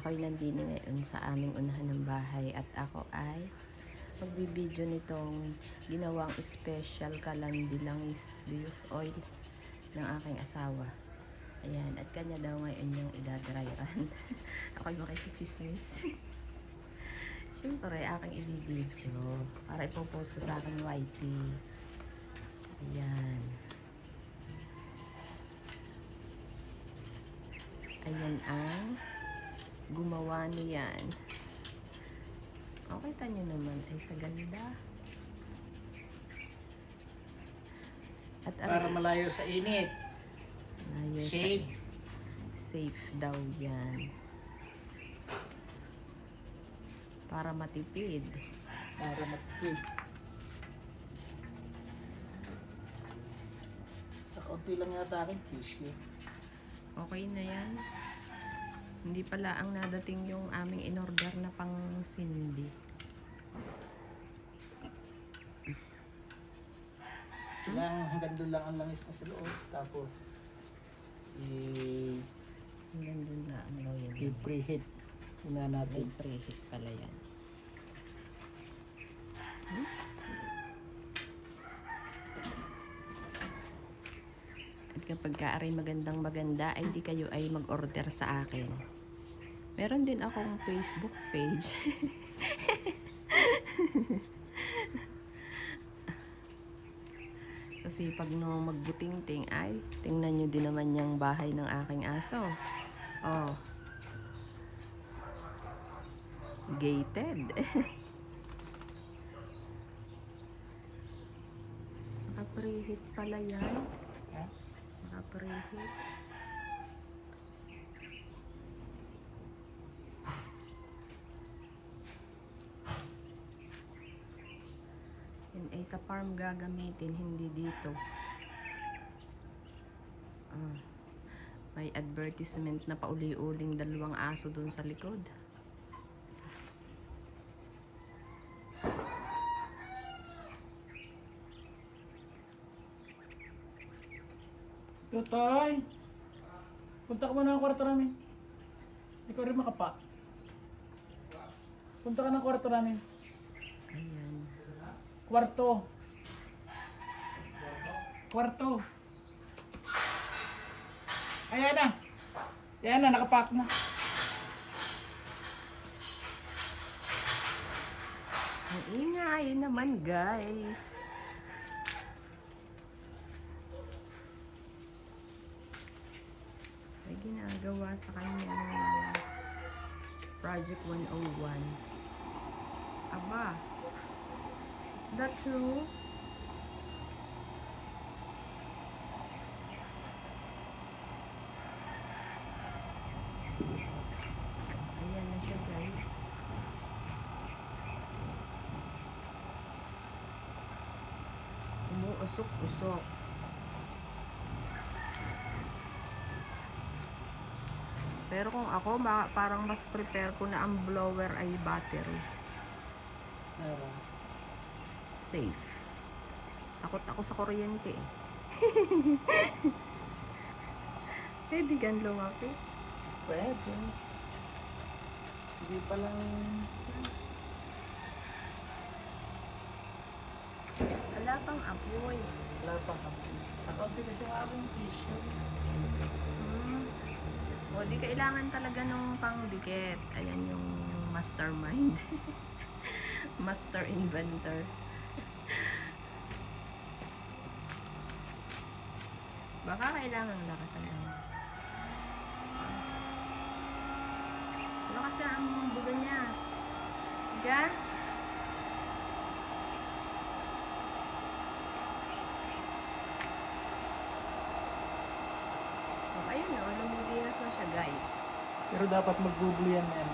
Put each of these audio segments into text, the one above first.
Ako'y nandini ngayon sa aming unahan ng bahay at ako ay magbibideo nitong ginawang special kalandilangis Dios oil ng aking asawa. Ayan, at kanya daw ngayon yung idadry run. Ako'y makikichismis. Siyempre, aking ibibideo para ipopost ko sa aking YT. Ayan. Ayan ang gumawa niyan. Okay, tanyo naman ay sa ganda. At Para malayo sa init. Shade. Safe daw yan. Para matipid. Para matipid. Sa kaunti lang yata akin tissue. Okay na yan. Hindi pala ang nadating yung aming in-order na pang Cindy. Kailangan hanggang doon lang ang langis na sa loob. Tapos, Hanggang dun na ang loyal. i-preheat. Una May natin. preheat pala yan. At kapag kaaray magandang-maganda, ay di kayo ay mag-order sa akin. Meron din akong Facebook page. Sa sipag no magbuting-ting ay tingnan nyo din naman yung bahay ng aking aso. Oh. Gated. Naka-preheat pala yan. Ha? Naka-preheat. Yan ay sa farm gagamitin, hindi dito. May advertisement na pauli-uling 2 aso dun sa likod. Tutay! Punta ka muna ng kwarto namin. Ikaw rin makapa. Punta ka ng kwarto namin. Ayan. Kwarto. Kwarto. Ayan na. Ayan na, nakapak na. Ang ingay naman, guys. May ginagawa sa kanya Project 101. Aba, is that true? Ayan na siya, guys. Umuusok-usok. Pero kung ako, parang mas prepare ko na ang blower ay battery. Meron. Safe. Takot ako sa kuryente eh. Pwede gan lumapit. Pwede. Hindi pa lang... Wala pang apoy. Wala pa kami. Nakaunti kasi yung aking tissue. O di kailangan talaga nung pangdikit. Ayan yung mastermind. Master inventor. Baka kailangan lakasan lang. Lakas na ang buga niya. Higa? Oh, ayun o. Lumulinas na siya, guys. Pero dapat magbublo yan yan.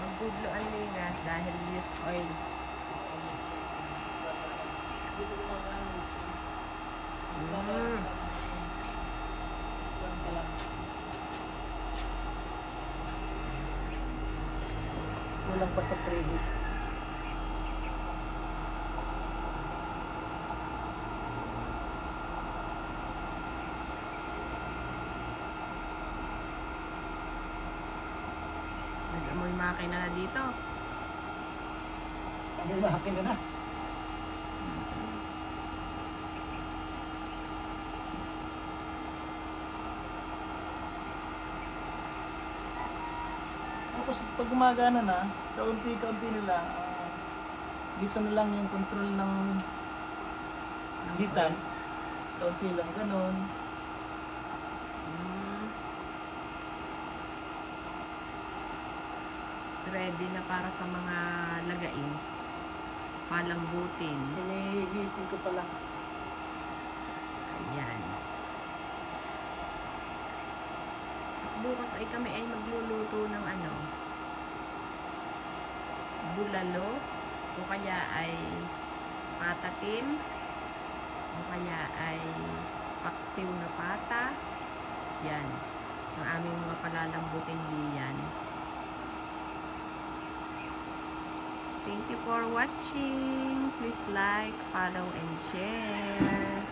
Magbublo ang linas dahil use oil. Kulang pa sa preheat. makina na dito. Hindi makina na. Tapos pag gumagana na, kaunti-kaunti nila, dito na lang yung control ng hitan. Kaunti lang ganon. Hmm. Ready na para sa mga lagain. Palambutin. Hinihitin ko pa lang. Ayan. At bukas ay kami ay magluluto ng ano, bulalo, o kaya ay patatim, o kaya ay paksiw na pata. Yan. Ang aming mga palalambutin diyan. Thank you for watching. Please like, follow, and share.